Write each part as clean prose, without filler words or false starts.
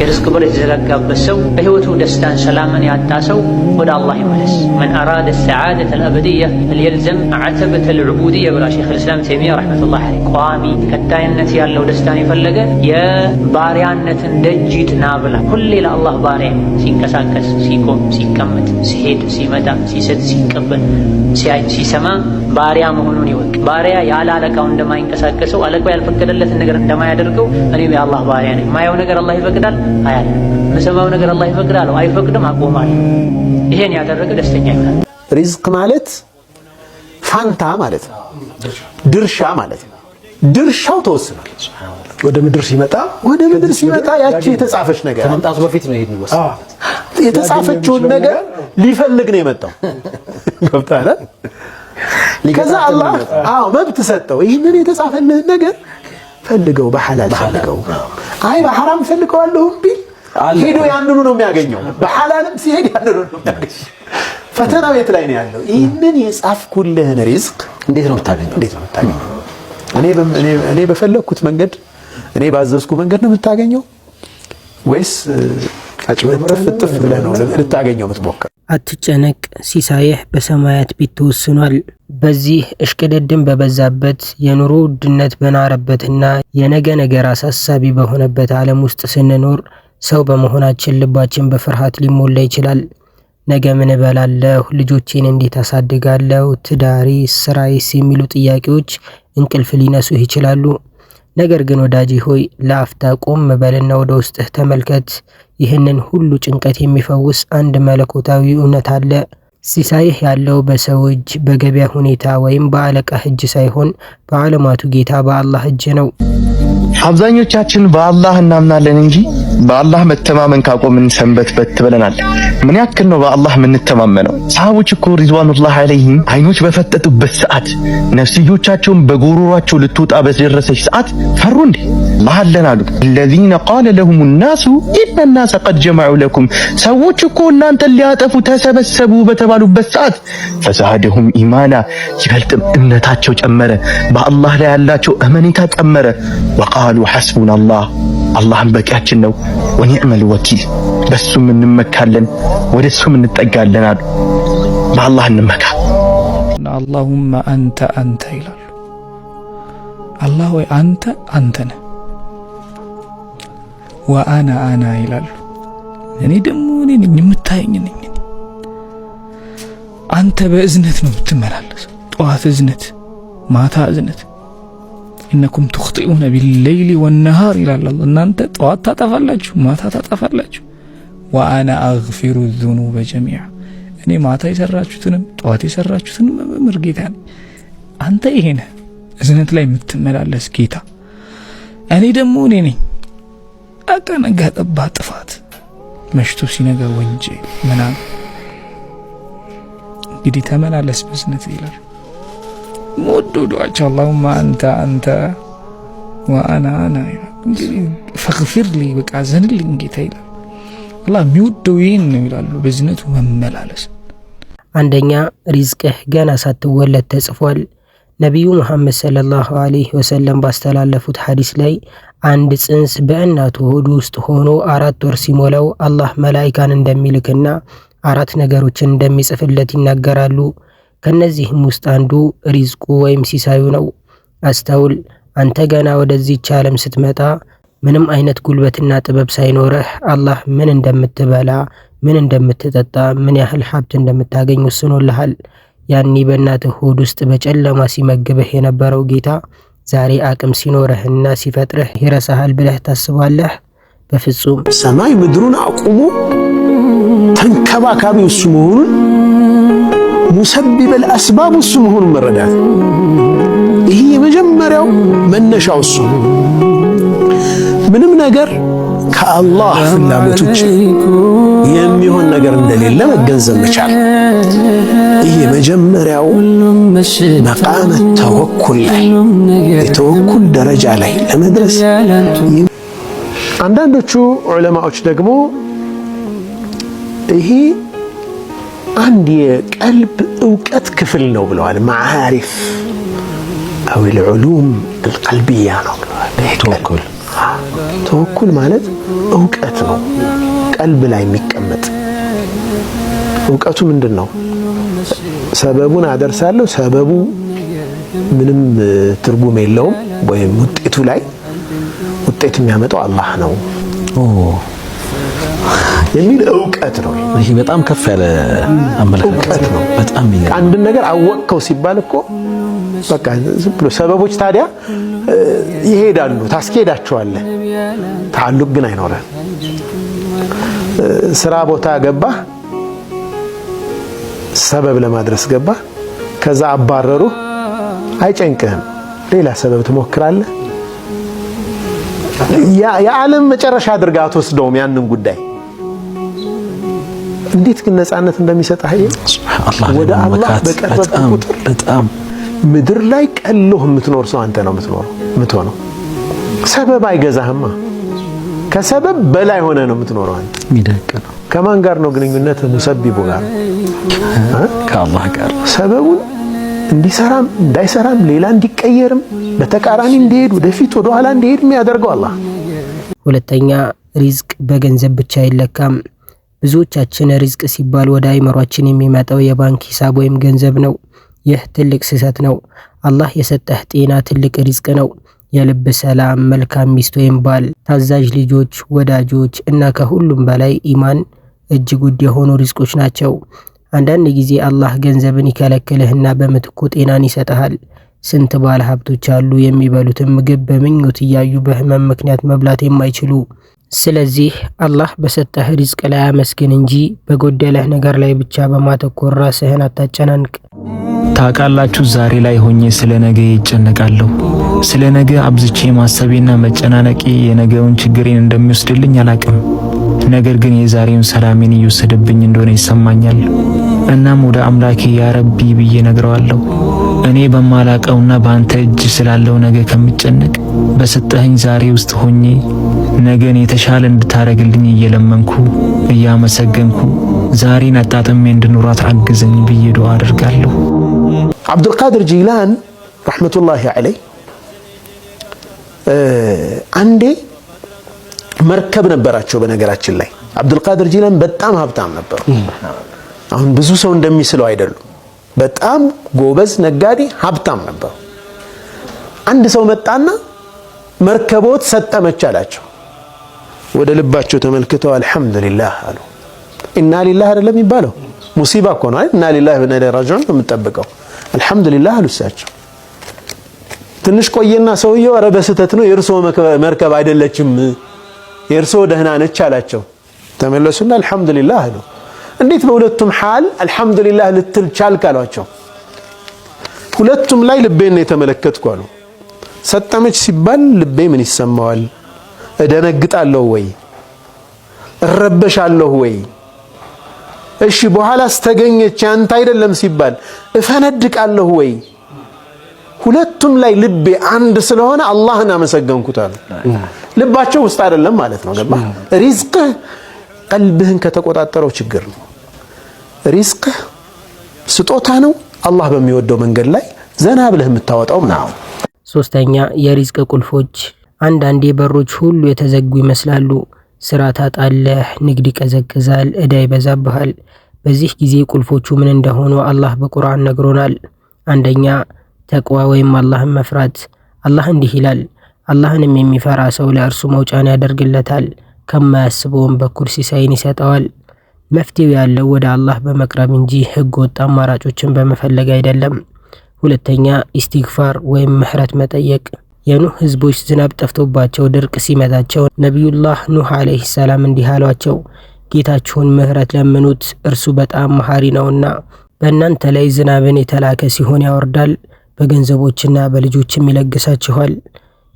የርዝቅ በር የተዘጋጋበት ሰው በህይወቱ ደስታን ሰላምን ያጣ ሰው ወደ አላህ ይመለስ። መን አራደ ሰዓደተ አልአበድየ ፈልየልዘም ዓተበተ አልዑቡድየ ብላ ሸይኹል ኢስላም ተይሚያ ረሕመቱላሂ ዐለይሂ። ቋሚ ቀጣይነት ያለው ደስታን የፈለገ የባሪያነትን ደጅ ይጥና ብላ። ሁሌ ለአላህ ባሪያ ሲንቀሳቀስ፣ ሲቆም፣ ሲቀመጥ፣ ሲሄድ፣ ሲመጣ፣ ሲሰጥ፣ ሲቀበል፣ ሲያይ፣ ሲሰማ ባሪያ መሆኑን ይወቅ። ባሪያ ያለ አለቃው እንደማይንቀሳቀሰው አለቃው ያልፈቀደለትን ነገር እንደማያደርገው እኔም የአላህ ባሪያ ነኝ። ማየው ነገር አላህ ይፈቅዳል አያለ፣ ምሰማው ነገር አላህ ይፈቅዳል አይፈቅድም አቆማለሁ። ይሄን ያደረገ ደስተኛ ይሆናል። ሪዝቅ ማለት ፋንታ ማለት ነው፣ ድርሻ ማለት ነው። ድርሻው ተወስኗል። ወደ ምድር ሲመጣ ያቺ የተጻፈች ነገር ከመምጣቱ በፊት ነው ይሄን ወሰነ። የተጻፈችውን ነገር ሊፈልግ ነው የመጣው። ገብታለ። ከዛ አላህ መብት ሰጠው። ይህንን የተጻፈልን ነገር ፈልገው በሐላል ፈልገው፣ አይ በሐራም ፈልገዋለሁ ቢል ሄዶ ያንኑ ነው የሚያገኘው። በሐላልም ሲሄድ ያንኑ ነው የሚያገኘው። ፈተናው የት ላይ ነው ያለው? ይህንን የጻፍኩልህን ሪዝቅ እንዴት ነው የምታገኘው? እኔ በፈለግኩት መንገድ፣ እኔ ባዘዝኩ መንገድ ነው የምታገኘው ወይስ አጭበርብረህ ፍጥፍ ብለህ ነው ልታገኘው የምትሞክረው? አትጨነቅ፣ ሲሳይህ በሰማያት ቤት ተወስኗል። በዚህ እሽቅድድም በበዛበት የኑሮ ውድነት በናረበትና የነገ ነገር አሳሳቢ በሆነበት ዓለም ውስጥ ስንኖር ሰው በመሆናችን ልባችን በፍርሃት ሊሞላ ይችላል። ነገ ምን እበላለሁ፣ ልጆቼን እንዴት አሳድጋለሁ፣ ትዳሬ፣ ስራዬስ የሚሉ ጥያቄዎች እንቅልፍ ሊነሱህ ይችላሉ። ነገር ግን ወዳጄ ሆይ ለአፍታ ቆም በልና ወደ ውስጥህ ተመልከት። ይህንን ሁሉ ጭንቀት የሚፈውስ አንድ መለኮታዊ እውነት አለ። ሲሳይህ ያለው በሰው እጅ፣ በገበያ ሁኔታ ወይም በአለቃህ እጅ ሳይሆን በዓለማቱ ጌታ በአላህ እጅ ነው። አብዛኞቻችን በአላህ እናምናለን እንጂ በአላህ መተማመን ካቆምን ሰንበትበት ብለናል። ምን ያክል ነው በአላህ የምንተማመነው? ሰሃቦች እኮ ሪድዋኑላህ ዐለይሂም አይኖች በፈጠጡበት ሰዓት፣ ነፍስዮቻቸውን በጎሮሯቸው ልትወጣ በደረሰች ሰዓት ፈሩ እንዴ? አላህ አለን አሉ። الذين قال لهم الناس إن الناس قد جمعوا لكم፣ ሰዎች እኮ እናንተን ሊያጠፉ ተሰበሰቡ በተባሉበት ሰዓት فزادهم إيمانا፣ ይበልጥም እምነታቸው ጨመረ፣ በአላህ ላይ ያላቸው እምነታ ጨመረ። وقالوا حسبنا الله፣ አላህም በቂያችን ነው፣ ወኒዕመል ወኪል፣ በሱም እንመካለን፣ ወደሱም እንጠጋለን አሉ። በአላህ እንመካ። اللهم አንተ ይላሉ። አላህ ወይ አንተ ነህ፣ ወአና ይላሉ። እኔ ደግሞ እኔ ነኝ የምታየኝ ነኝ። አንተ በእዝነት ነው የምትመላለሰው። ጠዋት እዝነት፣ ማታ እዝነት። ኢነኩም ትኽጢኡነ ቢልለይሊ ወነሃር ይላል አላህ። እናንተ ጠዋት ታጠፋላችሁ፣ ማታ ታጠፋላችሁ። ወአና አግፊሩ ዙኑበ ጀሚዓ፣ እኔ ማታ የሰራችሁትንም ጠዋት የሰራችሁትንም መምህር ጌታ ነኝ። አንተ ይሄ ነህ እዝነት ላይ የምትመላለስ ጌታ። እኔ ደግሞ እኔ ነኝ አቀነጋ ጠባ ጥፋት፣ መሽቶ ሲነጋ ወንጀል ምናምን። እንግዲህ ተመላለስ በእዝነት ይላል። ሞዶዶአቸው اللهم አንተ ወአና ይላል። እንግዲህ ፈግፊር ሊ፣ በቃ ዘንልኝ ጌታ ይላል። አላህ የሚወደው ይህን ነው ይላሉ፣ በእዝነቱ መመላለስ። አንደኛ ሪዝቅህ ገና ሳትወለድ ተጽፏል። ነቢዩ ሙሐመድ ሰለላሁ ዐለይሂ ወሰለም ባስተላለፉት ሐዲስ ላይ አንድ ጽንስ በእናቱ ሆድ ውስጥ ሆኖ 4 ወር ሲሞላው አላህ መላኢካን እንደሚልክና 4 ነገሮችን እንደሚጽፍለት ይናገራሉ። ከነዚህም ውስጥ አንዱ ሪዝቁ ወይም ሲሳዩ ነው። አስተውል፣ አንተ ገና ወደዚህች ዓለም ስትመጣ ምንም አይነት ጉልበትና ጥበብ ሳይኖርህ አላህ ምን እንደምትበላ፣ ምን እንደምትጠጣ፣ ምን ያህል ሀብት እንደምታገኝ ወስኖልሃል። ያኔ በእናትህ ሆድ ውስጥ በጨለማ ሲመግብህ የነበረው ጌታ ዛሬ አቅም ሲኖርህና ሲፈጥርህ ይረሳሃል ብለህ ታስባለህ? በፍጹም። ሰማይ ምድሩን አቁሞ ተንከባካቢው እሱ መሆኑን፣ ሙሰቢበል አስባብ እሱ መሆኑን መረዳት፣ ይህ የመጀመሪያው መነሻው እሱ። ምንም ነገር ከአላህ ፍላጎት ውጭ የሚሆን ነገር እንደሌለ መገንዘብ መቻል፣ ይህ የመጀመሪያው መቃመ ተወኩል ላይ የተወኩል ደረጃ ላይ ለመድረስ። አንዳንዶቹ ዑለማዎች ደግሞ ይሄ አንድ የቀልብ እውቀት ክፍል ነው ብለዋል። ማዓሪፍ አው العلوم القلبية ነው ብለዋል። ተወኩል ማለት እውቀት ነው፣ ቀልብ ላይ የሚቀመጥ እውቀቱ ምንድነው? ሰበቡን አደርሳለሁ፣ ሰበቡ ምንም ትርጉም የለውም፣ ወይም ውጤቱ ላይ ውጤት የሚያመጣው አላህ ነው የሚል እውቀት ነው። ይሄ በጣም ከፍ ያለ አመለካከት ነው። በጣም አንድ ነገር አወቅከው ሲባል እኮ በቃ ዝም ብሎ ሰበቦች ታዲያ ይሄዳሉ፣ ታስኬዳቸዋለህ፣ ታሉቅ ግን አይኖርም። ስራ ቦታ ገባህ፣ ሰበብ ለማድረስ ገባህ፣ ከዛ አባረሩ፣ አይጨንቅህም፣ ሌላ ሰበብ ትሞክራለህ። የዓለም መጨረሻ አድርገህ አትወስደውም ያንን ጉዳይ። እንዴት ግን ነፃነት እንደሚሰጥህ ወደ አላህ በቀረብክ ቁጥር በጣም ምድር ላይ ቀሎህ የምትኖር ሰው አንተ ነው የምትሆነው። ሰበብ አይገዛህማ፣ ከሰበብ በላይ ሆነ ነው የምትኖረው አንተ። የሚደንቅ ነው። ከማን ጋር ነው ግንኙነት? ሙሰቢቡ ጋር፣ ከአላህ ጋር። ሰበቡን እንዲሰራም እንዳይሰራም ሌላ እንዲቀየርም በተቃራኒ እንዲሄድ ወደፊት ወደ ኋላ እንዲሄድ የሚያደርገው አላህ። ሁለተኛ ሪዝቅ በገንዘብ ብቻ አይለካም። ብዙዎቻችን ሪዝቅ ሲባል ወደ አይምሯችን የሚመጣው የባንክ ሂሳብ ወይም ገንዘብ ነው። ይህ ትልቅ ስህተት ነው። አላህ የሰጠህ ጤና ትልቅ ሪዝቅ ነው። የልብ ሰላም፣ መልካም ሚስት ወይም ባል፣ ታዛዥ ልጆች፣ ወዳጆች እና ከሁሉም በላይ ኢማን እጅግ ውድ የሆኑ ሪዝቆች ናቸው። አንዳንድ ጊዜ አላህ ገንዘብን ይከለክልህና በምትኩ ጤናን ይሰጥሃል። ስንት ባለ ሀብቶች አሉ የሚበሉትን ምግብ በምኞት እያዩ በህመም ምክንያት መብላት የማይችሉ። ስለዚህ አላህ በሰጠህ ሪዝቅ ላይ አመስግን እንጂ በጎደለህ ነገር ላይ ብቻ በማተኮር ራስህን አታጨናንቅ። ታውቃላችሁ፣ ዛሬ ላይ ሆኜ ስለ ነገ ይጨነቃለሁ። ስለ ነገ አብዝቼ ማሰቤና መጨናነቄ የነገውን ችግሬን እንደሚወስድልኝ አላቅም። ነገር ግን የዛሬውን ሰላሜን እየወሰደብኝ እንደሆነ ይሰማኛል። እናም ወደ አምላኬ ያ ረቢ ብዬ ነግረዋለሁ። እኔ በማላቀውና በአንተ እጅ ስላለው ነገ ከምጨነቅ በሰጠኸኝ ዛሬ ውስጥ ሆኜ ነገን የተሻለ እንድታረግልኝ እየለመንኩ እያመሰገንኩ ዛሬን አጣጥሜ እንድኖራት አግዘኝ ብዬ ዱዓ አደርጋለሁ። አብዱልቃድር ጂላን ረሕመቱላሂ ዐለይህ አንዴ መርከብ ነበራቸው። በነገራችን ላይ አብዱልቃድር ጂላን በጣም ሀብታም ነበሩ። አሁን ብዙ ሰው እንደሚስለው አይደሉም። በጣም ጎበዝ ነጋዴ፣ ሀብታም ነበሩ። አንድ ሰው መጣና መርከቦት ሰጠመች አላቸው። ወደ ልባቸው ተመልክተው አልሐምዱሊላህ አሉ። ኢና ሊላህ አይደለም የሚባለው፣ ሙሲባ እኮ ነው አይደል? ኢና ሊላህ ወኢና ኢለይሂ ራጂዑን ነው የምንጠብቀው። አልሐምዱሊላህ አሉ እሳቸው። ትንሽ ቆየና ሰውየው ኧረ በስህተት ነው የእርሶ መርከብ አይደለችም፣ የእርሶ ደህና ነች አላቸው። ተመለሱና አልሐምዱሊላህ አሉ። እንዴት በሁለቱም ሐል አልሐምዱሊላህ ልትል ቻልክ አሏቸው። ሁለቱም ላይ ልቤን ነው የተመለከትኩ አሉ። ሰጠመች ሲባል ልቤ ምን ይሰማዋል? እደነግጣለሁ ወይ? እረበሻለሁ ወይ? እሺ በኋላስ ተገኘች አንተ አይደለም ሲባል እፈነድቃለሁ ወይ? ሁለቱም ላይ ልቤ አንድ ስለሆነ አላህን አመሰገንኩት አሉ። ልባቸው ውስጥ አይደለም ማለት ነው። ገባ? ሪዝቅህ ቀልብህን ከተቆጣጠረው ችግር ነው። ሪዝቅህ ስጦታ ነው። አላህ በሚወደው መንገድ ላይ ዘና ብለህ የምታወጣው ነው። ሶስተኛ የሪዝቅ ቁልፎች። አንዳንዴ በሮች ሁሉ የተዘጉ ይመስላሉ። ስራ ታጣለህ፣ ንግድ ይቀዘቅዛል፣ እዳ ይበዛብሃል። በዚህ ጊዜ ቁልፎቹ ምን እንደሆኑ አላህ በቁርአን ነግሮናል። አንደኛ ተቅዋ ወይም አላህን መፍራት። አላህ እንዲህ ይላል፣ አላህንም የሚፈራ ሰው ለእርሱ መውጫን ያደርግለታል፣ ከማያስበውም በኩል ሲሳይን ይሰጠዋል። መፍትሄው ያለው ወደ አላህ በመቅረብ እንጂ ህገ ወጥ አማራጮችን በመፈለግ አይደለም። ሁለተኛ ኢስቲግፋር ወይም ምህረት መጠየቅ። የኑህ ህዝቦች ዝናብ ጠፍቶባቸው ድርቅ ሲመታቸው ነቢዩላህ ኑህ አለይሂ ሰላም እንዲህ አሏቸው፣ ጌታችሁን ምህረት ለምኑት እርሱ በጣም መሐሪ ነውና። በእናንተ ላይ ዝናብን የተላከ ሲሆን ያወርዳል፣ በገንዘቦችና በልጆችም ይለግሳችኋል።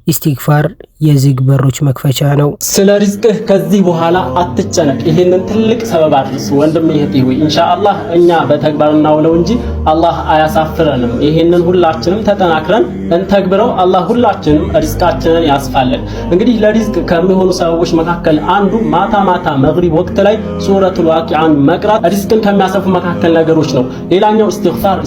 ኢስቲግፋር የዝግ በሮች መክፈቻ ነው። ስለ ሪዝቅህ ከዚህ በኋላ አትጨነቅ። ይሄንን ትልቅ ሰበብ አድርስ ወንድም ይሄት ይሁን ኢንሻአላህ እኛ በተግባር እናውለው እንጂ አላህ አያሳፍረንም። ይሄንን ሁላችንም ተጠናክረን እንተግብረው። አላህ ሁላችንም ሪዝቃችንን ያስፋልን። እንግዲህ ለሪዝቅ ከሚሆኑ ሰበቦች መካከል አንዱ ማታ ማታ መግሪብ ወቅት ላይ ሱረቱል ዋቂዓን መቅራት ሪዝቅን ከሚያሰፉ መካከል ነገሮች ነው። ሌላኛው ኢስቲግፋር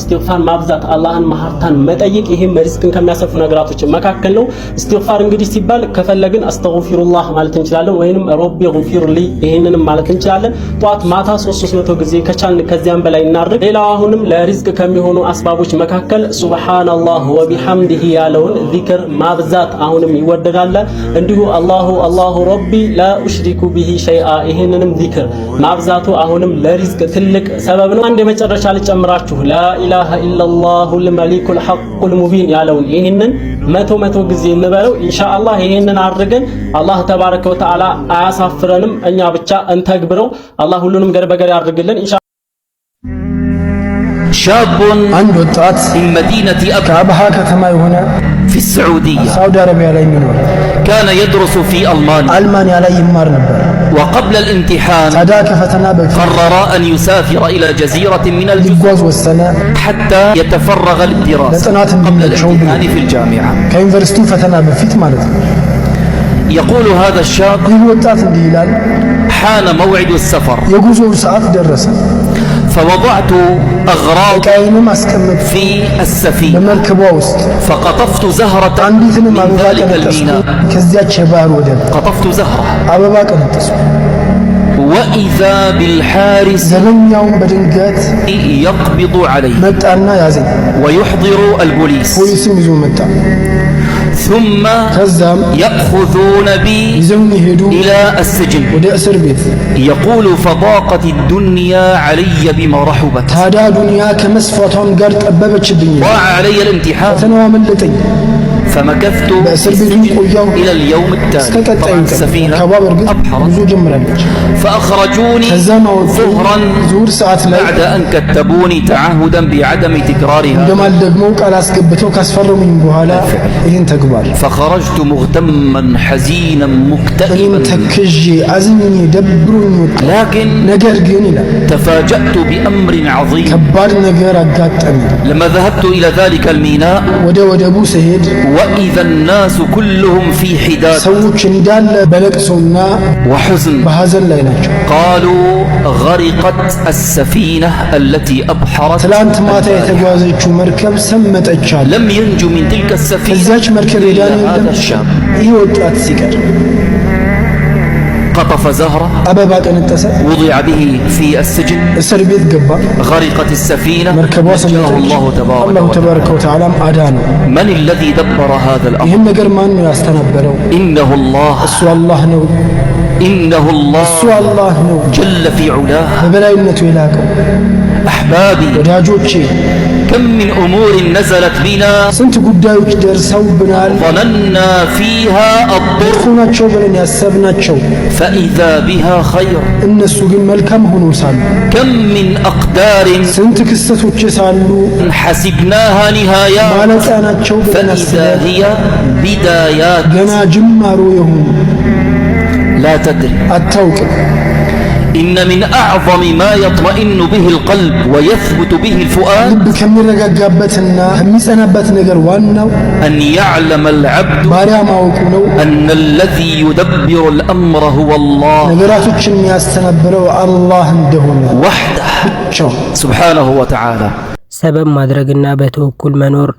ማብዛት፣ አላህን መሐርታን መጠየቅ፣ ይሄም ሪዝቅን ከሚያሰፉ ነገራቶች መካከል ነው። ኢስቲግፋር እንግዲህ ሲባል ከፈለግን አስተግፊሩላህ ማለት እንችላለን ወይንም ረቢ ግፊርሊ ይሄንንም ማለት እንችላለን። ጧት ማታ 300 ጊዜ ከቻልን ከዚያም በላይ እናድርግ። ሌላው አሁንም ለሪዝቅ ከሚሆኑ አስባቦች መካከል ሱብሃንአላህ ወቢሐምዲሂ ያለውን ዚክር ማብዛት አሁንም ይወደዳል። እንዲሁ አላሁ ረቢ ላ ኡሽሪኩ ቢሂ ሸይአ ይሄንንም ዚክር ማብዛቱ አሁንም ለሪዝቅ ትልቅ ሰበብ ነው። አንድ የመጨረሻ ልጨምራችሁ ላኢላሃ ኢላላሁል መሊኩል ሐቁል ሙቢን ያለውን ይሄንን መቶ ጊዜ እንበለው ኢንሻአላህ። ይሄንን አድርገን አላህ ተባረከ ወተዓላ አያሳፍረንም። እኛ ብቻ እንተግብረው። አላህ ሁሉንም ገር በገር ያድርግልን ኢንሻአላህ። شاب አንድ ወጣት من مدينة ከአብሃ ከተማ የሆነ في السعودية ሳውዲ አረቢያ ላይ የሚኖር كان يدرس في ألمانيا አልማንያ ላይ ይማር ነበር። وقبل الامتحان ታዲያ ከፈተና በፊት قرر أن يسافر إلى جزيرة من الجزر ሊጓዝ ወሰነ حتى يتفرغ للدراسة ለጥናት قبل እንዲመቸው ብሎ الامتحان في الجامعة. ከዩኒቨርሲቲው ፈተና በፊት ማለት ነው። يقول هذا الشاب ይህ ወጣት እንዲህ ይላል፣ حان موعد السفر የጉዞው ሰዓት ደረሰ። فوضعت أغراض ዕቃዬንም አስቀመጥኩ في السفينة በመርከቧ ውስጥ። فقطفت زهرة አንዲትንም من አበባ ذلك ቀነጠስኩ الميناء. ከዚያች የባህር ወደብ قطفت زهرة አበባ ቀነጠስኩ። وإذا بالحارس ዘበኛውን በድንገት يقبض علي መጣና ያዘኝ። ويحضر البوليس ፖሊስም ይዞ መጣ። ثم ከዛም يأخذون بي ይዘውኝ ሄዱ إلى السجن. ወደ እስር ቤት። يقول فضاقت الدنيا علي بما رحبت ታዲያ ዱንያ ከመስፋቷም ጋር ጠበበችብኝ። ضاع علي الامتحان ፈተናዋ መለጠኝ። فمكثت في በእስር ቤቱ السجن ቆየሁ إلى اليوم እስከ التالي. ቀጣዩ طبعا ቀን። السفينة መርከቧ በእርግጥ أبحرت ጉዞ ጀምራለች። فأخرجوني ከዛም አወጡኝ ظهرا ዙሁር ሰዓት ላይ بعد أن كتبوني تعهدا بعدم تكرارها. እንደማል ደግሞ ቃል አስገብተው ካስፈረሙኝ በኋላ ይህን ተግባር فخرجت مغتما حزينا እኔም مكتئبا. ተክዤ አዝኜ ደብሮኝ ወጣ። لكن ነገር ግን ይላል تفاجأت بأمر عظيم ከባድ ነገር አጋጠመኝ። لما ذهبت إلى ذلك الميناء ወደ ወደቡ ስሄድ وإذا الناس كلهم في حداد ሰዎች እንዳለ በለቅሶና وحزن. በሐዘን ላይ ናቸው። قالوا غرقت السفينة التي أبحرت ትላንት ማታ የተጓዘችው መርከብ ሰመጠች አለ። لم ينجو من تلك السفينة ከዚያች መርከብ إلا የዳነ هذا የለም الشاب. ይህ ወጣት ሲቀር። قطف زهرة አበባ ቀነጠሰ፣ وضع به في السجن. እስር ቤት ገባ። غرقت السفينة መርከቧ نجاه ሰመጠች። الله تبارك አላሁ وتعالى. ተባረከ ወተዓላም አዳነው። من الذي دبر هذا الأمر؟ ይህን ነገር ማን ነው ያስተናበረው? إنه الله. እሱ አላህ ነው። إنه الله እሱ አላህ ነው جل في علاه. በበላይነቱ የላቀው። أحبابي ወዳጆቼ كم من أمور نزلت بنا ስንት ጉዳዮች ደርሰውብናል፣ ظننا فيها الضر ጥሩ ናቸው ብለን ያሰብናቸው فإذا بها خير. እነሱ ግን መልካም ሆኖ ሳሉ፣ كم من أقدار ስንት ክስተቶች ሳሉ حسبناها نهايات ማለቂያ ናቸው ብለን فإذا አስበን هي بدايات ገና ጅማሮ የሆኑ لا تدري. አታውቅም። إن من أعظم ما يطمئن به القلب ويثبت به الفؤاد ልብ ከሚረጋጋበትና ከሚጸናበት ነገር ዋናው أن يعلم العبد ባሪያ ማወቁ ነው። أن الذي يدبر الأمر هو الله ነገራቶችን የሚያስተናብረው አላህ እንደሆነ وحده ብቻው። سبحانه وتعالى. ሰበብ ማድረግና በተወኩል መኖር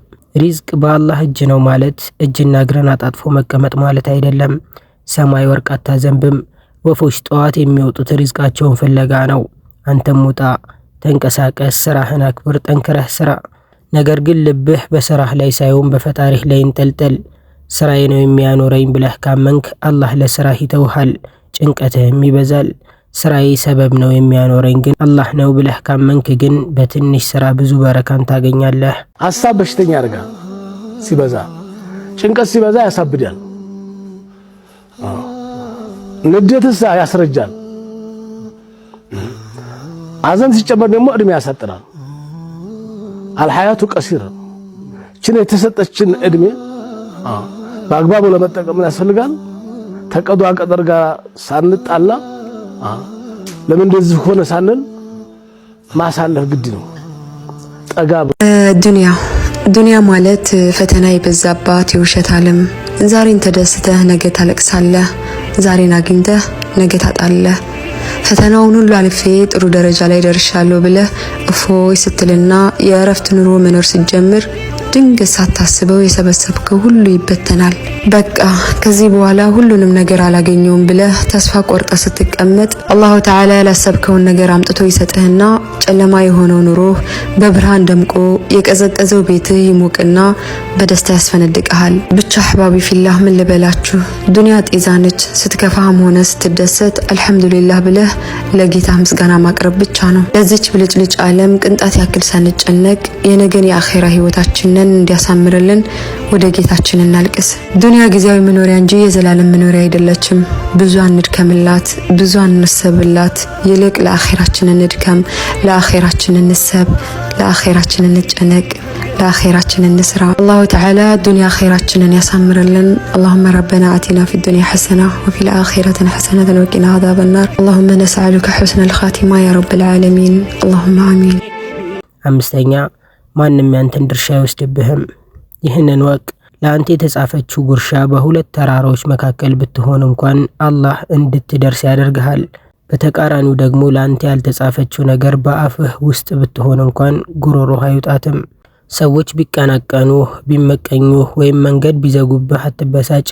ሪዝቅ በአላህ እጅ ነው ማለት እጅና እግርን አጣጥፎ መቀመጥ ማለት አይደለም። ሰማይ ወርቅ አታዘንብም። ወፎች ጠዋት የሚወጡት ሪዝቃቸውን ፍለጋ ነው። አንተም ውጣ፣ ተንቀሳቀስ፣ ስራህን አክብር፣ ጠንክረህ ስራ። ነገር ግን ልብህ በስራህ ላይ ሳይሆን በፈጣሪህ ላይ እንጠልጠል። ስራዬ ነው የሚያኖረኝ ብለህ ካመንክ አላህ ለስራህ ይተውሃል፣ ጭንቀትህም ይበዛል። ስራዬ ሰበብ ነው የሚያኖረኝ ግን አላህ ነው ብለህ ካመንክ ግን በትንሽ ስራ ብዙ በረካን ታገኛለህ። ሐሳብ በሽተኛ ያደርጋል። ሲበዛ ጭንቀት ሲበዛ ያሳብዳል። ንዴትስ ያስረጃል። አዘን ሲጨመር ደግሞ እድሜ ያሳጥራል። አልሐያቱ ቀሲር ችን የተሰጠችን እድሜ በአግባቡ ለመጠቀም ያስፈልጋል። ተቀዷ ቀደር ጋር ሳንጣላ ለምን እንደዚህ ሆነ ሳንል ማሳለፍ ግድ ነው። ጠጋ ዱንያ ማለት ፈተና የበዛባት የውሸት ዓለም። ዛሬን ተደስተህ ነገ ታለቅሳለህ። ዛሬን አግኝተህ ነገ ታጣለህ። ፈተናውን ሁሉ አልፌ ጥሩ ደረጃ ላይ ደርሻለሁ ብለህ እፎይ ስትልና የእረፍት ኑሮ መኖር ስትጀምር ድንገት ሳታስበው የሰበሰብከው ሁሉ ይበተናል። በቃ ከዚህ በኋላ ሁሉንም ነገር አላገኘውም ብለህ ተስፋ ቆርጠ ስትቀመጥ አላሁ ተዓላ ያላሰብከውን ነገር አምጥቶ ይሰጥህና ጨለማ የሆነው ኑሮ በብርሃን ደምቆ የቀዘቀዘው ቤትህ ይሞቅና በደስታ ያስፈነድቅሃል። ብቻ አህባቢ ፊላህ ምን ልበላችሁ፣ ዱንያ ጤዛ ነች። ስትከፋም ሆነ ስትደሰት አልሐምዱሊላህ ብለህ ለጌታ ምስጋና ማቅረብ ብቻ ነው። ለዚች ብልጭልጭ ዓለም ቅንጣት ያክል ሳንጨነቅ የነገን የአኺራ ህይወታችንን እንዲያሳምርልን ወደ ጌታችን እናልቅስ። ዱንያ ጊዜያዊ መኖሪያ እንጂ የዘላለም መኖሪያ አይደለችም። ብዙ አንድከምላት፣ ብዙ አንሰብላት። ይልቅ ለአኺራችን እንድከም፣ ለአኺራችን እንሰብ፣ ለአኺራችን እንጨነቅ፣ ለአኺራችን እንስራ። አላሁ ተዓላ ዱንያ አኺራችንን ያሳምርልን። اللهم ربنا آتنا في الدنيا حسنة وفي الآخرة حسنة وقنا عذاب النار. اللهم نسألك حسن الخاتمة يا رب العالمين. اللهم آمين. አምስተኛ ማንም ያንተን ድርሻ አይወስድብህም። ይህንን ወቅ ለአንተ የተጻፈችው ጉርሻ በሁለት ተራራዎች መካከል ብትሆን እንኳን አላህ እንድትደርስ ያደርግሃል። በተቃራኒው ደግሞ ለአንተ ያልተጻፈችው ነገር በአፍህ ውስጥ ብትሆን እንኳን ጉሮሮህ አይውጣትም። ሰዎች ቢቀናቀኑህ፣ ቢመቀኙህ ወይም መንገድ ቢዘጉብህ አትበሳጭ።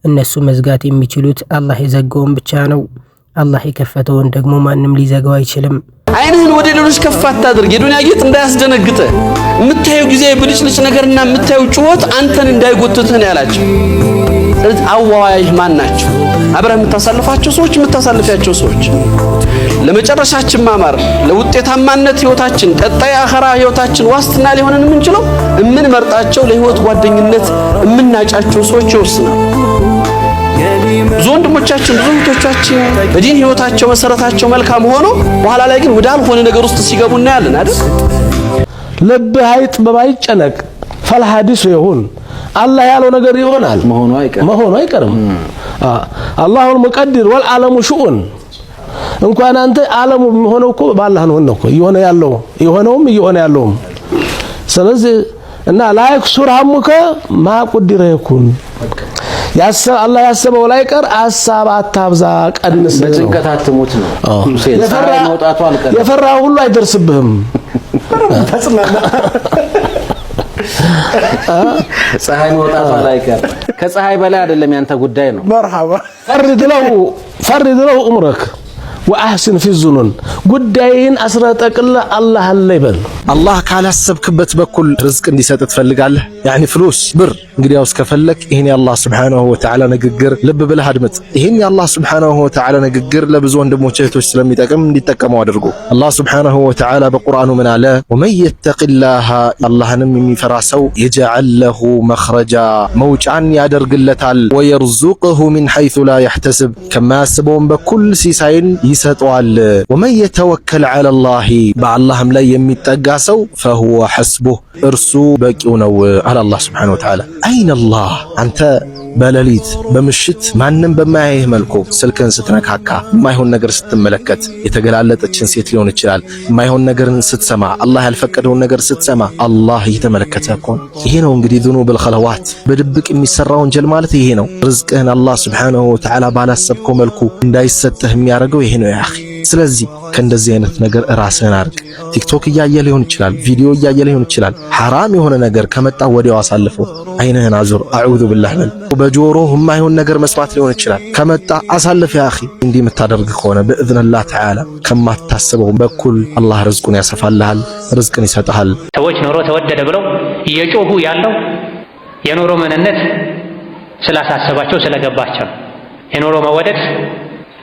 እነሱ መዝጋት የሚችሉት አላህ የዘጋውን ብቻ ነው። አላህ የከፈተውን ደግሞ ማንም ሊዘጋው አይችልም። አይንህን ወደ ሌሎች ከፍ አታድርግ። የዱንያ ጌጥ እንዳያስደነግጠ። የምታየው ጊዜ ብልጭልጭ ነገርና የምታየው ጩኸት አንተን እንዳይጎትትህ ነው ያላቸው። አዋዋይህ ማን ናቸው? አብረህ የምታሳልፋቸው ሰዎች፣ የምታሳልፊያቸው ሰዎች ለመጨረሻችን ማማር፣ ለውጤታማነት ህይወታችን፣ ቀጣይ አኺራ ህይወታችን ዋስትና ሊሆነን የምንችለው የምንመርጣቸው ለህይወት ጓደኝነት የምናጫቸው ሰዎች ይወስናል። ብዙ ወንድሞቻችን ብዙ እህቶቻችን በዲን ህይወታቸው መሰረታቸው መልካም ሆኖ በኋላ ላይ ግን ወዳልሆነ ነገር ውስጥ ሲገቡ እናያለን አይደል? ልብ አይጥበብ፣ አይጨነቅ። ፈልሐዲሱ ይሁን አላህ ያለው ነገር ይሆናል፣ መሆኑ አይቀርም። አላሁል ሙቀድር ወልዓለሙ ሹኡን። እንኳን አንተ ዓለሙ የሚሆነው እኮ በአላህ ነው እኮ እየሆነ ያለው የሆነውም እየሆነ ያለውም። ስለዚህ እና ላይክሱር ሐሙከ ማቁድረ ይኩን አላህ ያሰበው ላይ ቀር ሐሳብ አታብዛ፣ ቀንስ። በጭንቀት አትሞት ነው። ፀሐይ መውጣቱ አልቀረም። የፈራው ሁሉ አይደርስብህም። ፀሐይ መውጣቱ አልቀረም። ከፀሐይ በላይ አይደለም ያንተ ጉዳይ ነው። መርሐባ ፈርድ ለው ኡምረክ ወአህሲን ፊ ዙኑን። ጉዳይን አስረጠቅላ አላህ አለ ይበል። አላህ ካላሰብክበት በኩል ርዝቅ እንዲሰጥ ትፈልጋለህ? ያኒ ፍሉስ ብር። እንግዲያውስ ከፈለክ ይሄን የአላህ Subhanahu Wa Ta'ala ንግግር ልብ ብለህ አድምጥ። ይሄን የአላህ Subhanahu Wa Ta'ala ንግግር ለብዙ ወንድሞች እህቶች ስለሚጠቅም እንዲጠቀሙ አድርጉ። አላህ Subhanahu Wa Ta'ala በቁርአኑ ምን አለ? ወመን የተቂላህ፣ አላህንም የሚፈራ ሰው የጀዐል ለሁ መኽረጃ፣ መውጫን ያደርግለታል። ወየርዙቅሁ ሚን ሐይሱ ላ የሕተስብ፣ ከማያስበውም በኩል ሲሳይን ይሰጠዋል። ወመን የተወከል ዐለላህ፣ በአላህም ላይ የሚጠጋ ሰው ፈሁወ ሐስቡህ፣ እርሱ በቂው ነው አለ አላህ Subhanahu Wa Ta'ala። አይነላህ፣ አንተ በሌሊት በምሽት ማንም በማያይህ መልኩ ስልክን ስትነካካ፣ የማይሆን ነገር ስትመለከት፣ የተገላለጠችን ሴት ሊሆን ይችላል፣ የማይሆን ነገርን ስትሰማ፣ አላህ ያልፈቀደውን ነገር ስትሰማ፣ አላህ እየተመለከተ እኮ። ይሄ ነው እንግዲህ ዙኑብል ኸለዋት፣ በድብቅ የሚሰራ ወንጀል ማለት ይሄ ነው። ርዝቅህን አላህ Subhanahu Wa Ta'ala ባላሰብከው መልኩ እንዳይሰጥህ የሚያደርገው ይሄ ነው ያኺ። ስለዚህ ከእንደዚህ አይነት ነገር ራስህን አርቅ። ቲክቶክ እያየ ሊሆን ይችላል፣ ቪዲዮ እያየ ሊሆን ይችላል። ሐራም የሆነ ነገር ከመጣ ወዲያው አሳልፈው፣ አይንህን አዙር፣ አዑዙ ቢላህ በል። በጆሮህ የማይሆን ነገር መስማት ሊሆን ይችላል፣ ከመጣ አሳልፍ ያ አኺ። እንዲህ የምታደርግ ከሆነ በኢዝኒላህ ተዓላ ከማታስበው በኩል አላህ ርዝቁን ያሰፋልሃል፣ ርዝቅን ይሰጥሃል። ሰዎች ኑሮ ተወደደ ብለው እየጮሁ ያለው የኑሮ ምንነት ስላሳሰባቸው ስለገባቸው። የኑሮ መወደድ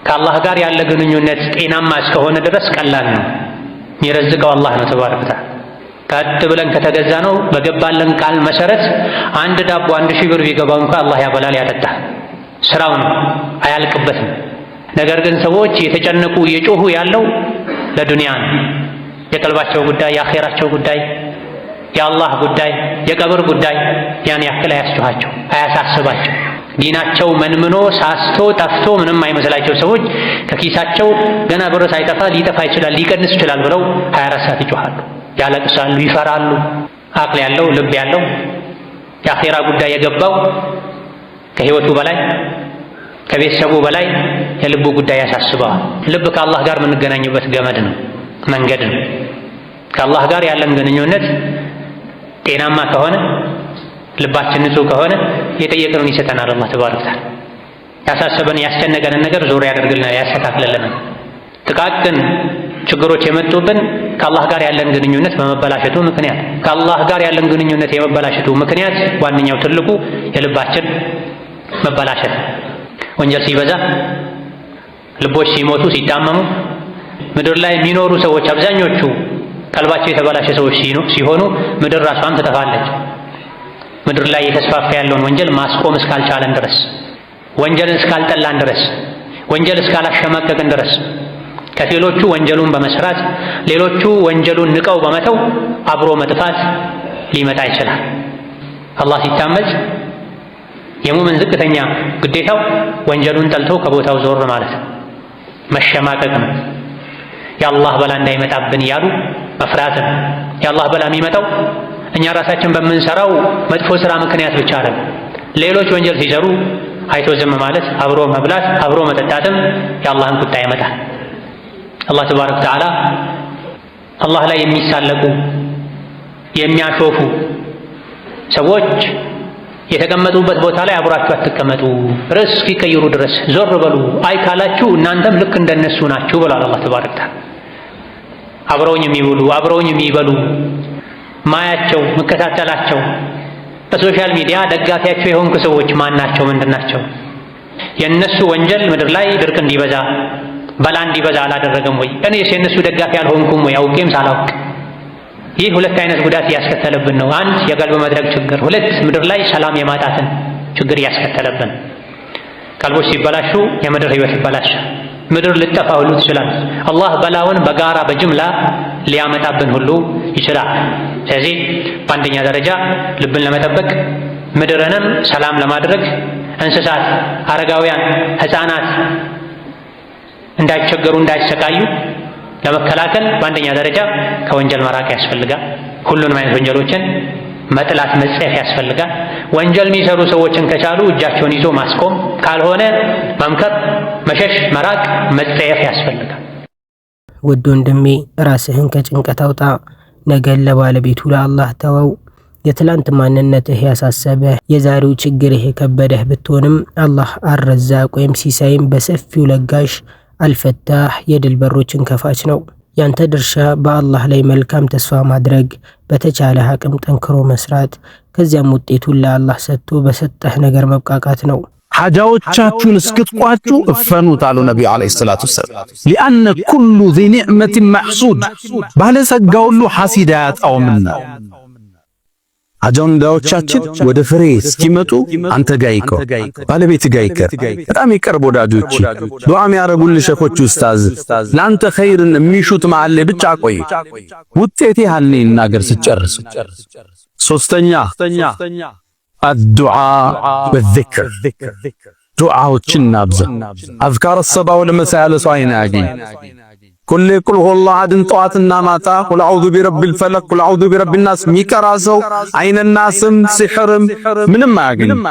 ከአላህ ጋር ያለ ግንኙነት ጤናማ እስከሆነ ድረስ ቀላል ነው። የሚረዝቀው አላህ ነው ተባረከ ወተዓላ። ቀጥ ብለን ከተገዛ ነው በገባለን ቃል መሰረት አንድ ዳቦ 1000 ብር ቢገባው እንኳን አላህ ያበላል ያጠጣል። ስራው ነው፣ አያልቅበትም። ነገር ግን ሰዎች የተጨነቁ እየጮሁ ያለው ለዱንያ ነው። የቀልባቸው ጉዳይ፣ የአኼራቸው ጉዳይ፣ የአላህ ጉዳይ፣ የቀብር ጉዳይ ያን ያክል አያስጨኋቸው፣ አያሳስባቸው። ዲናቸው መንምኖ ሳስቶ ጠፍቶ ምንም አይመስላቸው ሰዎች ከኪሳቸው ገና ብር ሳይጠፋ ሊጠፋ ይችላል ሊቀንስ ይችላል ብለው 24 ሰዓት ይጮሃሉ፣ ያለቅሳሉ፣ ይፈራሉ። አቅል ያለው ልብ ያለው የአኼራ ጉዳይ የገባው ከህይወቱ በላይ ከቤተሰቡ በላይ የልቡ ጉዳይ ያሳስበዋል። ልብ ከአላህ ጋር የምንገናኝበት ገመድ ነው፣ መንገድ ነው። ከአላህ ጋር ያለን ግንኙነት ጤናማ ከሆነ ልባችን ንጹህ ከሆነ የጠየቅነውን ይሰጠናል አላህ ተባረከ ወተዓላ። ያሳሰበን ያስጨነቀንን ነገር ዞር ያደርግልናል፣ ያስተካክልልናል። ጥቃቅን ችግሮች የመጡብን ከአላህ ጋር ያለን ግንኙነት በመበላሸቱ ምክንያት። ከአላህ ጋር ያለን ግንኙነት የመበላሸቱ ምክንያት ዋነኛው ትልቁ የልባችን መበላሸት። ወንጀል ሲበዛ፣ ልቦች ሲሞቱ ሲታመሙ፣ ምድር ላይ የሚኖሩ ሰዎች አብዛኞቹ ቀልባቸው የተበላሸ ሰዎች ሲሆኑ ምድር ራሷን ትጠፋለች። ምድር ላይ የተስፋፋ ያለውን ወንጀል ማስቆም እስካልቻለን ድረስ፣ ወንጀልን እስካልጠላን ድረስ፣ ወንጀል እስካላሸማቀቅን ድረስ ከፊሎቹ ወንጀሉን በመስራት ሌሎቹ ወንጀሉን ንቀው በመተው አብሮ መጥፋት ሊመጣ ይችላል። አላህ ሲታመጽ የሙእምን ዝቅተኛ ግዴታው ወንጀሉን ጠልቶ ከቦታው ዞር ማለት መሸማቀቅ ነው። የአላህ በላ እንዳይመጣብን እያሉ መፍራትን። የአላህ በላ የሚመጣው እኛ ራሳችን በምንሰራው መጥፎ ስራ ምክንያት ብቻ አይደለም። ሌሎች ወንጀል ሲሰሩ አይቶ ዝም ማለት፣ አብሮ መብላት፣ አብሮ መጠጣትም የአላህን ቁጣ ያመጣል። አላህ ተባረከ ወተዓላ አላህ ላይ የሚሳለቁ የሚያሾፉ ሰዎች የተቀመጡበት ቦታ ላይ አብራችሁ አትቀመጡ፣ ርዕስ እስኪቀይሩ ድረስ ዞር በሉ፣ አይ ካላችሁ እናንተም ልክ እንደነሱ ናችሁ ብሏል አላህ ተባረከ ወተዓላ። አብረውኝ የሚውሉ አብረውኝ የሚበሉ ማያቸው መከታተላቸው በሶሻል ሚዲያ ደጋፊያቸው የሆንኩ ሰዎች ማን ናቸው? ምንድን ናቸው? የእነሱ ወንጀል ምድር ላይ ድርቅ እንዲበዛ በላ እንዲበዛ አላደረገም ወይ? እኔስ የእነሱ ደጋፊ አልሆንኩም ወይ? አውቄም ሳላውቅ። ይህ ሁለት አይነት ጉዳት እያስከተለብን ነው። አንድ የቀልብ መድረቅ ችግር፣ ሁለት ምድር ላይ ሰላም የማጣትን ችግር እያስከተለብን። ቀልቦች ሲበላሹ የምድር ህይወት ይበላሻል። ምድር ልጠፋ ሁሉ ትችላል። አላህ በላውን በጋራ በጅምላ ሊያመጣብን ሁሉ ይችላል። ስለዚህ በአንደኛ ደረጃ ልብን ለመጠበቅ ምድርንም ሰላም ለማድረግ እንስሳት፣ አረጋውያን፣ ህፃናት እንዳይቸገሩ እንዳይሰቃዩ ለመከላከል በአንደኛ ደረጃ ከወንጀል መራቅ ያስፈልጋል። ሁሉንም አይነት ወንጀሎችን መጥላት መጸየፍ ያስፈልጋል። ወንጀል የሚሰሩ ሰዎችን ከቻሉ እጃቸውን ይዞ ማስቆም፣ ካልሆነ መምከር፣ መሸሽ፣ መራቅ፣ መጸየፍ ያስፈልጋል። ውድ ወንድሜ ራስህን ከጭንቀት አውጣ። ነገን ለባለቤቱ ለአላህ ተወው። የትላንት ማንነትህ ያሳሰበህ፣ የዛሬው ችግርህ የከበደህ ብትሆንም አላህ አልረዛቅ ወይም ሲሳይም በሰፊው ለጋሽ አልፈታህ የድል በሮችን ከፋች ነው። ያንተ ድርሻ በአላህ ላይ መልካም ተስፋ ማድረግ፣ በተቻለ አቅም ጠንክሮ መስራት፣ ከዚያም ውጤቱን ለአላህ ሰጥቶ በሰጠህ ነገር መብቃቃት ነው። ሐጃዎቻችሁን እስክትቋጩ እፈኑት አሉ ነቢዩ ዓለይሂ ሰላቱ ወሰላም። ሊአነ ኩሉ ዚ ኒዕመትን መሕሱድ፣ ባለጸጋ ሁሉ ሐሲድ አያጣውምና። አጀንዳዎቻችን ወደ ፍሬ እስኪመጡ አንተ ጋር ይቀር፣ ባለቤት ጋር ይቀር፣ በጣም የቅርብ ወዳጆች፣ ዱዓ የሚያረጉልህ ሸኾች፣ ኡስታዝ ለአንተ ኸይርን የሚሹት መሃል ብቻ ቆይ። ውጤት ያህል ይናገር ስጨርስ። ሶስተኛ አዱዓ ወዚክር፣ ዱዓዎችን እናብዛ። አዝካር ሰባ ወልመሳ ያለ ሰው አይናገኝ። ኩል ቁል ሁወላሁ አሐድን ጠዋትና ማታ፣ ቁል አዑዙ ቢረቢል ፈለቅ፣ ቁል አዑዙ ቢረቢን ናስ የሚቀራ ሰው አይነናስም ሲሕርም ምንም አያገኝም።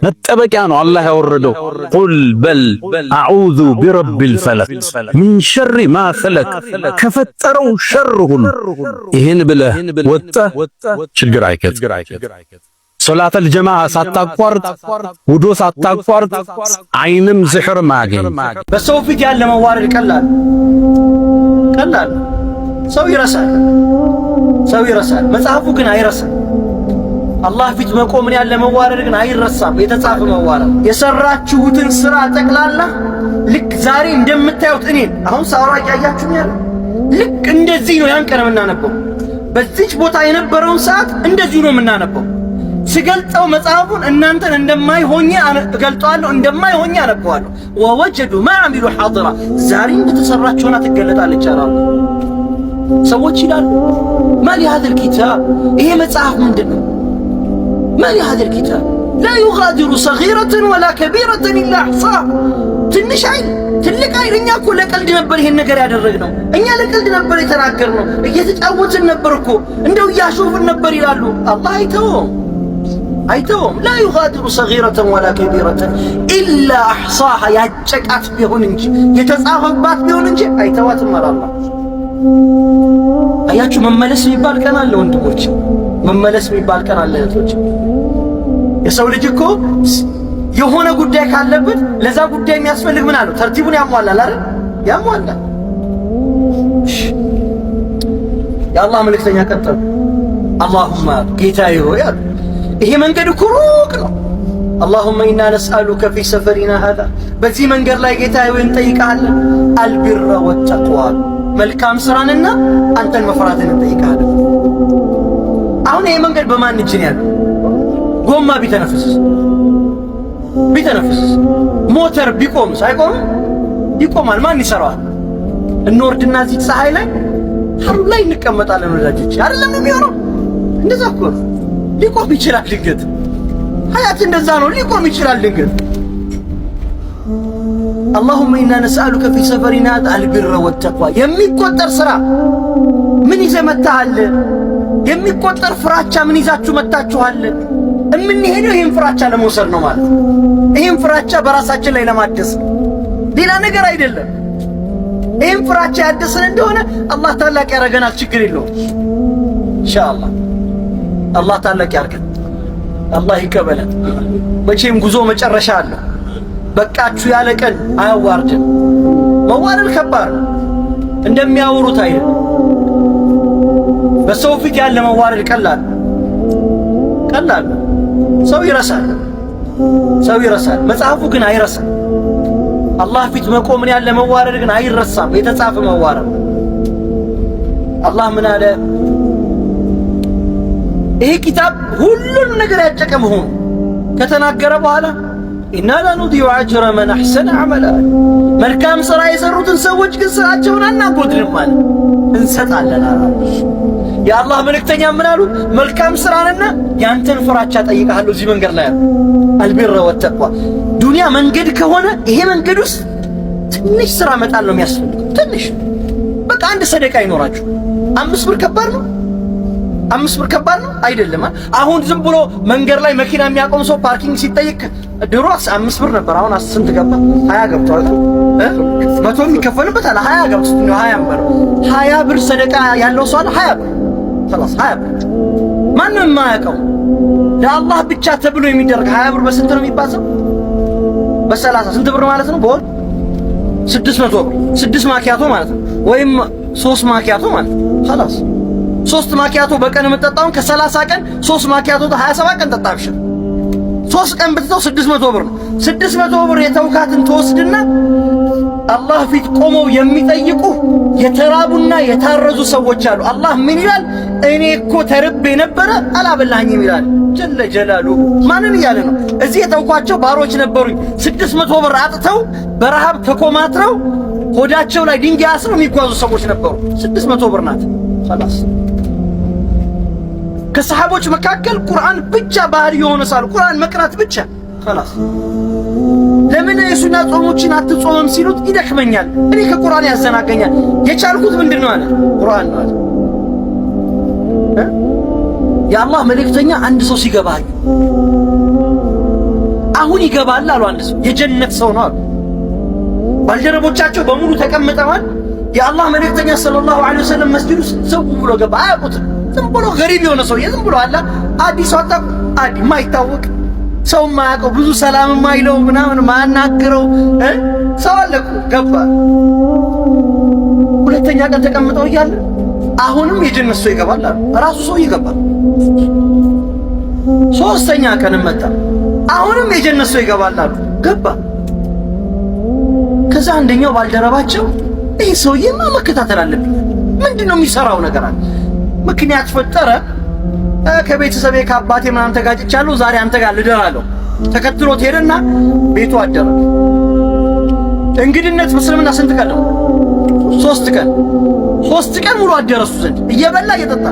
መጠበቂያ ነው አላህ ያወረደው። ቁል በል አዑዙ ቢረቢል ፈለቅ ሚን ሸሪ ማ ኸለቅ፣ ከፈጠረው ሸር ሁሉ። ይህን ብለህ ወጥተህ ችግር አይከት። ሶላተል ጀማዓ ሳታቋርጥ፣ ውዶ ሳታቋርጥ አይንም ሲሕርም አያገኝም። በሰው ፊት ያለ መዋረድ ቀላል ሰው ይረሳል። መጽሐፉ ግን አይረሳም። አላህ ፊት መቆምን ያለ መዋረድ ግን አይረሳም። የተጻፈ መዋረድ የሰራችሁትን ስራ ጠቅላላ ልክ ዛሬ እንደምታዩት እኔ አሁን ሳውራ ያያችሁ ያለ ልክ እንደዚህ ነው ያን ቀን የምናነበው። በዚች ቦታ የነበረውን ሰዓት እንደዚህ ነው የምናነበው። ስገልጸው መጽሐፉን እናንተን እንደማይሆኝ እገልጠዋለሁ፣ እንደማይሆኝ አነበዋለሁ። ወወጀዱ ማዕሚሉ ሐድራ፣ ዛሬ እንደተሰራች ሆና ትገለጣለች። አራው ሰዎች ይላሉ ማሊ هذا الكتاب፣ ይሄ መጽሐፍ ምንድነው? ማሊ هذا الكتاب لا يغادر صغيرة ولا كبيرة إلا أحصاها። ትንሽ አይል ትልቅ አይል። እኛ እኮ ለቀልድ ነበር ይሄን ነገር ያደረግነው፣ እኛ ለቀልድ ነበር የተናገርነው፣ እየተጫወትን ነበር እኮ እንደው እያሾፍን ነበር ይላሉ። አላህ አይተውም ላ ዩጋዲሩ ሰጊረተን ወላ ከቢረተን ኢላ አሕሳሃ፣ ያጨቃት ቢሆን እንጂ የተጻፈባት ቢሆን እንጂ አይተዋትም አላህ። አያችሁ መመለስ የሚባል ቀን አለ ወንድሞች፣ መመለስ የሚባል ቀን አለ እህቶች። የሰው ልጅ እኮ የሆነ ጉዳይ ካለበት ለዛ ጉዳይ የሚያስፈልግ ምን አለው? ተርቲቡን ያሟላል አይደል? ያሟላል። የአላህ መልእክተኛ ቀጠሉ። አላሁማ ጌታዬ ሆይ አሉ፣ ይሄ መንገድ እኮ ሩቅ ነው። አላሁመ ኢና ነስአሉከ ፊ ሰፈሪና ሃዛ፣ በዚህ መንገድ ላይ ጌታዬ ሆይ እንጠይቃለን፣ አልቢረ ወተቅዋ፣ መልካም ስራንና አንተን መፍራትን እንጠይቃለን። አሁን ይሄ መንገድ በማን እጅ ነው ያለው? ጎማ ቢተነፍስ ሞተር ቢቆም ሳይቆም ይቆማል። ማን ይሰራዋል? እንወርድና እዚህ ፀሐይ ላይ ሐሩ ላይ እንቀመጣለን። ወዳጆች አይደለም የሚሆነው? እንደዛ እኮ ነው። ሊቆም ይችላል ድንገት። ሀያት እንደዛ ነው፣ ሊቆም ይችላል ድንገት። አላሁመ ኢና ነስአሉከ ፊ ሰፈሪና አልቢረ ወተቅዋ፣ የሚቆጠር ስራ ምን ይዘህ መጥተሃል? የሚቆጠር ፍራቻ ምን ይዛችሁ መጥታችኋል? እምንሄደው ይህን ፍራቻ ለመውሰድ ነው ማለት ነው። ይህን ፍራቻ በራሳችን ላይ ለማደስ ሌላ ነገር አይደለም። ይህን ፍራቻ ያደስን እንደሆነ አላህ ታላቅ ያደርገናል። ችግር የለውም ኢንሻአላህ። አላህ ታላቅ ያድርገን። አላህ ይቀበለን። መቼም ጉዞ መጨረሻ አለ። በቃችሁ ያለ ቀን አያዋርድም። መዋረድ ከባድ ነው፣ እንደሚያወሩት አይደለም። በሰው ፊት ያለ መዋረድ ቀላል ሰው ይረሳል። መጽሐፉ ግን አይረሳም። አላህ ፊት መቆምን ያለ መዋረድ ግን አይረሳም። የተጻፈ መዋረድ አላህ ምን አለ? ይሄ ኪታብ ሁሉን ነገር ያጨቀ መሆኑ ከተናገረ በኋላ ኢና ላኑዲዑ አጅረ መን አሕሰነ ዐመላ፣ መልካም ሥራ የሰሩትን ሰዎች ግን ስራቸውን አናጎድልም ማለት እንሰጣለን አለ። የአላህ መልእክተኛ ምን አሉ? መልካም ሥራንና ያንተን ፍራቻ ጠይቃለሁ እዚህ መንገድ ላይ አልቢረ ወተቅዋ። ዱንያ መንገድ ከሆነ ይሄ መንገድ ውስጥ ትንሽ ሥራ መጣል ነው የሚያስፈልገው። ትንሽ በቃ አንድ ሰደቃ ይኖራችሁ። 5 ብር ከባድ ነው? 5 ብር ከባድ ነው አይደለም። አሁን ዝም ብሎ መንገድ ላይ መኪና የሚያቆም ሰው ፓርኪንግ ሲጠይቅ ድሮ 5 ብር ነበር። አሁን ስንት ገባ? 20 ገብቷል። 100 የሚከፈልበት አለ 20 ገብቷል። 20 ብር 20 ብር ሰደቃ ያለው ሰው አለ 20 ብር خلاص 20 ብር ማንም የማያውቀው ለአላህ ብቻ ተብሎ የሚደረግ 20 ብር በስንት ነው የሚባዛው? በ30 ስንት ብር ማለት ነው? በወር 600 ብር 6 ማኪያቶ ማለት ነው። ወይም 3 ማኪያቶ ማለት ነው። خلاص 3 ማኪያቶ በቀን የምትጠጣውን ከ30 ቀን 3 ማኪያቶ 27 ቀን ጠጣ። ብቻ 3 ቀን ብትተው 600 ብር ነው። 600 ብር የተውካትን ተወስድና አላህ ፊት ቆመው የሚጠይቁ የተራቡና የታረዙ ሰዎች አሉ። አላህ ምን ይላል? እኔ እኮ ተርቤ ነበረ አላበላኸኝም ይላል ጀለ ጀላሉ። ማንን እያለ ነው? እዚህ የተውኳቸው ባሮች ነበሩኝ 600 ብር አጥተው በረሃብ ተኮማትረው ሆዳቸው ላይ ድንጋይ አስረው የሚጓዙ ሰዎች ነበሩ። 600 ብር ናት። خلاص ከሰሃቦች መካከል ቁርአን ብቻ ባህሪ የሆነ ሳል ቁርአን መቅራት ብቻ خلاص። ለምን የሱና ጾሞችን አትጾምም ሲሉት ይደክመኛል፣ እኔ ከቁርአን ያዘናገኛል፣ የቻልኩት ምንድነው አለ ቁርአን ነው አለ። የአላህ መልእክተኛ አንድ ሰው ሲገባ አሁን ይገባል አሉ። አንድ ሰው የጀነት ሰው ነው አሉ። ባልደረቦቻቸው በሙሉ ተቀምጠዋል። የአላህ መልእክተኛ ሰለላሁ ዐለይሂ ወሰለም መስጂድ ውስጥ ሰው ብሎ ገባ። አያውቁትም። ዝም ብሎ ገሪብ የሆነ ሰው ዝም ብሎ አላ አዲስ ወጣ አዲ ማይታወቅ ሰው ማያውቀው ብዙ ሰላም ማይለው ምናምን ማናገረው ሰው አለቁ ገባ። ሁለተኛ ቀን ተቀምጠው እያለ አሁንም የጀነት ሰው ይገባል አሉ። ራሱ ሰው ይገባል። ሶስተኛ ቀን መጣ። አሁንም የጀነት ሰው ይገባል አሉ። ገባ። ከዛ አንደኛው ባልደረባቸው ይሄ ሰውዬማ መከታተል አለብኝ፣ ምንድነው የሚሰራው ነገር አለ። ምክንያት ፈጠረ። ከቤተሰቤ ከአባቴ ምናምን ተጋጭቻለሁ፣ ዛሬ አንተ ጋር ልደራለሁ። ተከትሎት ሄደና ቤቱ አደረ። እንግድነት ሙስልምና ስንት ቀን ነው? 3 ቀን። 3 ቀን ሙሉ አደረሱ ዘንድ እየበላ እየጠጣ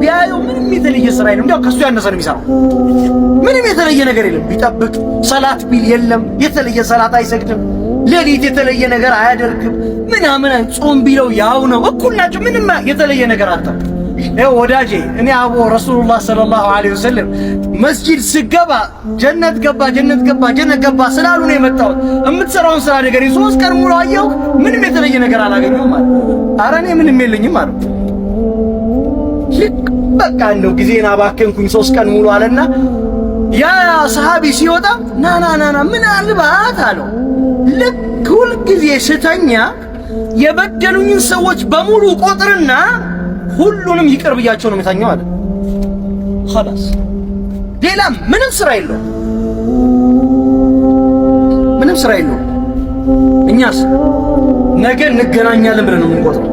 ቢያየው ምንም የተለየ ስራ የለም። እንዲያው ከሱ ያነሰ ነው የሚሰራው። ምንም የተለየ ነገር የለም። ቢጠብቅ ሰላት ቢል የለም፣ የተለየ ሰላት አይሰግድም። ሌሊት የተለየ ነገር አያደርግም። ምናምን ጾም ቢለው ያው ነው፣ እኩል ናቸው። ምንም የተለየ ነገር አጣው። ይኸው ወዳጄ እኔ አቦ ረሱሉላህ ሰለላሁ ዐለይሂ ወሰለም መስጂድ ስገባ ጀነት ገባ ጀነት ገባ ጀነት ገባ ስላሉ ነው የመጣሁት። የምትሰራውን ስራ ነገር 3 ቀን ሙሉ አየሁ፣ ምንም የተለየ ነገር አላገኘሁም ማለት። ኧረ እኔ ምንም የለኝም ማለት ልክ በቃ እንደው ጊዜን አባከንኩኝ 3 ቀን ሙሉ አለና ያ ሰሃቢ ሲወጣ ና ምናልባት አለው ልክ ሁልጊዜ ስተኛ የበደሉኝን ሰዎች በሙሉ ቆጥርና ሁሉንም ይቅር ብያቸው ነው የምተኛው አለ። خلاص ሌላ ምንም ስራ የለው፣ ምንም ስራ የለው። እኛስ ነገ እንገናኛለን ብለን ነው የምንቆጥረው።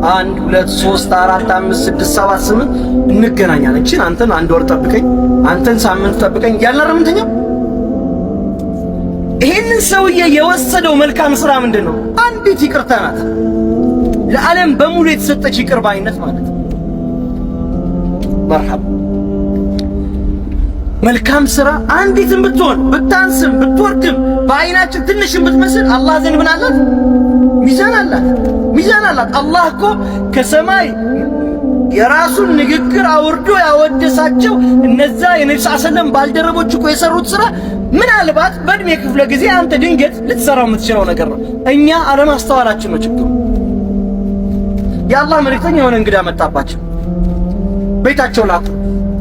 1 2 3 4 5 6 7 8 እንገናኛለን። እቺን አንተን 1 ወር ጠብቀኝ፣ አንተን ሳምንት ጠብቀኝ ያላረ ምንተኛው። ይሄንን ሰውዬ የወሰደው መልካም ስራ ምንድነው? አንዲት ይቅርታ ናት። ለዓለም በሙሉ የተሰጠች ይቅር ባይነት ማለት ነው። መርሐባ መልካም ስራ አንዲትም ብትሆን ብታንስም ብትወርድም በአይናችን ትንሽም ብትመስል አላህ ዘንድ ምን አላት? ሚዛን አላት። ሚዛን አላት። አላህ እኮ ከሰማይ የራሱን ንግግር አውርዶ ያወደሳቸው እነዛ የነብዩ ሰለላሁ ዐለይሂ ወሰለም ባልደረቦች እኮ የሰሩት ስራ ምናልባት በእድሜ ክፍለ ጊዜ አንተ ድንገት ልትሰራው የምትችለው ነገር ነው። እኛ አለማስተዋላችን ነው ችግሩ። የአላህ መልእክተኛ የሆነ እንግዳ መጣባቸው። ቤታቸው ላኩ።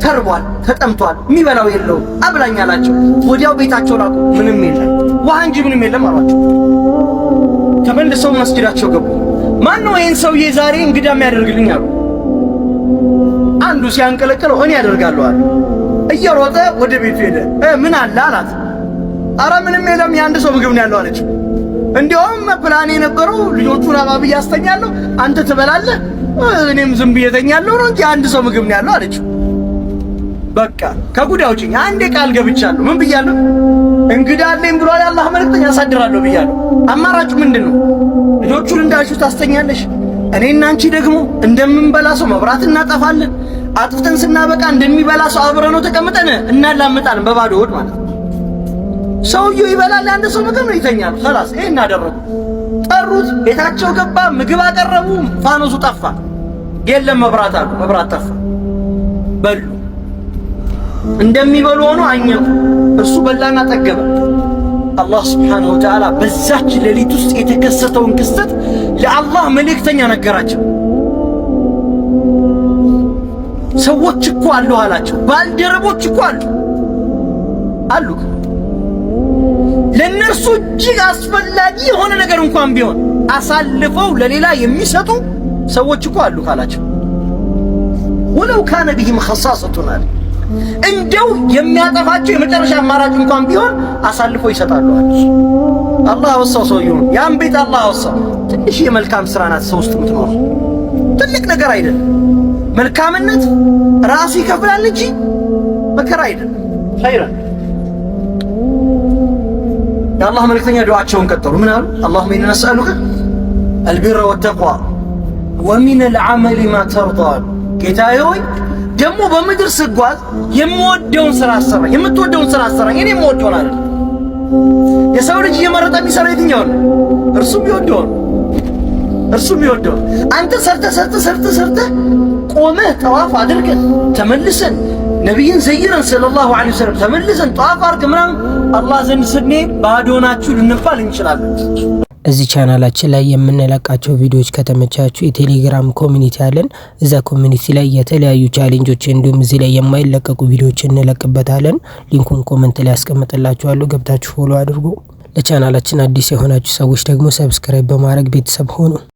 ተርቧል፣ ተጠምቷል፣ የሚበላው የለውም፣ አብላኝ አላቸው። ወዲያው ቤታቸው ላኩ። ምንም የለም፣ ውሃ እንጂ ምንም የለም አሏቸው። ተመልሰው መስጊዳቸው ገቡ። ማን ነው ይህን ሰውዬ ዛሬ እንግዳ የሚያደርግልኝ አሉ። አንዱ ሲያንቀለቅለው እኔ ያደርጋለሁ አለ። እየሮጠ ወደ ቤቱ ሄደ። ምን አለ አላት። አረ ምንም የለም፣ የአንድ ሰው ምግብ ነው ያለው አለችው። እንዲያውም ፕላን የነበረው ልጆቹን አባብ ያስተኛለሁ፣ አንተ ትበላለህ፣ እኔም ዝም ብዬ ተኛለሁ ነው እንጂ አንድ ሰው ምግብ ነው ያለው አለችው። በቃ ከጉዳይ ውጪኝ አንዴ ቃል ገብቻለሁ። ምን ብያለሁ? እንግዳ አለኝ ብሏል አላህ መልእክተኛ ያሳድራለሁ ብያለሁ። አማራጩ ምንድነው? ልጆቹን እንዳልሽው ታስተኛለሽ፣ እኔና አንቺ ደግሞ እንደምንበላ ሰው መብራት እናጠፋለን። አጥፍተን ስናበቃ እንደሚበላ ሰው አብረን ነው ተቀምጠን እናላምጣለን በባዶ ሆድ ማለት ነው። ሰውየው ይበላል፣ አንድ ሰው ምግብ ነው ይተኛል። خلاص ይሄን አደረጉ። ጠሩት፣ ቤታቸው ገባ፣ ምግብ አቀረቡ። ፋኖሱ ጠፋ፣ የለም መብራት አሉ፣ መብራት ጠፋ። በሉ እንደሚበሉ ሆኖ አኘኩ። እርሱ በላና ጠገበ። አላህ ሱብሓነሁ ወተዓላ በዛች ሌሊት ውስጥ የተከሰተውን ክስተት ለአላህ መልእክተኛ ነገራቸው። ሰዎች እኮ አሉ አላቸው፣ ባልደረቦች እኮ አሉ ለነርሱ እጅግ አስፈላጊ የሆነ ነገር እንኳን ቢሆን አሳልፈው ለሌላ የሚሰጡ ሰዎች እኮ አሉ ካላቸው፣ ወለው ካነ ቢሂም ኸሳሰቱን አለ እንደው የሚያጠፋቸው የመጨረሻ አማራጭ እንኳን ቢሆን አሳልፈው ይሰጣሉ አለ። አላህ አወሳው ሰውየውን፣ ያን ቤት አላህ አወሳው። ትንሽ የመልካም ስራ ናት ሰው ውስጥ የምትኖር፣ ትልቅ ነገር አይደለም። መልካምነት ራሱ ይከፍላል እንጂ መከራ አይደለም። ኸይረን የአላህ መልእክተኛ ዱዓቸውን ቀጠሉ። ምን አሉ? አላሁመ ኢና ነስአሉከ አልቢረ ወተቅዋ ወሚነል ዐመሊ ማ ተርዳ። ጌታዬ ሆይ ደግሞ በምድር ስጓዝ የምወደውን ስራ አሰራኝ፣ የምትወደውን ስራ አሰራኝ። እኔ የምወደውን አይደል። የሰው ልጅ እየመረጠ የሚሰራ የትኛውን? እርሱም ይወደውን፣ እርሱም ይወደውን። አንተ ሰርተህ ቆመህ ጠዋፍ አድርገን ተመልሰን ነቢይን ዘይረን ሰለላሁ ዐለይሂ ወሰለም ተመልሰን ጠዋፍ አድርገን ምናምን አላህ ዘንድ ስንሄድ ባዶ ናችሁ ልንባል እንችላለን። እዚህ ቻናላችን ላይ የምንለቃቸው ቪዲዮዎች ከተመቻችሁ የቴሌግራም ኮሚኒቲ አለን። እዛ ኮሚኒቲ ላይ የተለያዩ ቻሌንጆች እንዲሁም እዚህ ላይ የማይለቀቁ ቪዲዮዎች እንለቅበታለን። ሊንኩን ኮሜንት ላይ ያስቀምጥላችኋለሁ። ገብታችሁ ፎሎ አድርጉ። ለቻናላችን አዲስ የሆናችሁ ሰዎች ደግሞ ሰብስክራይብ በማድረግ ቤተሰብ ሆኑ።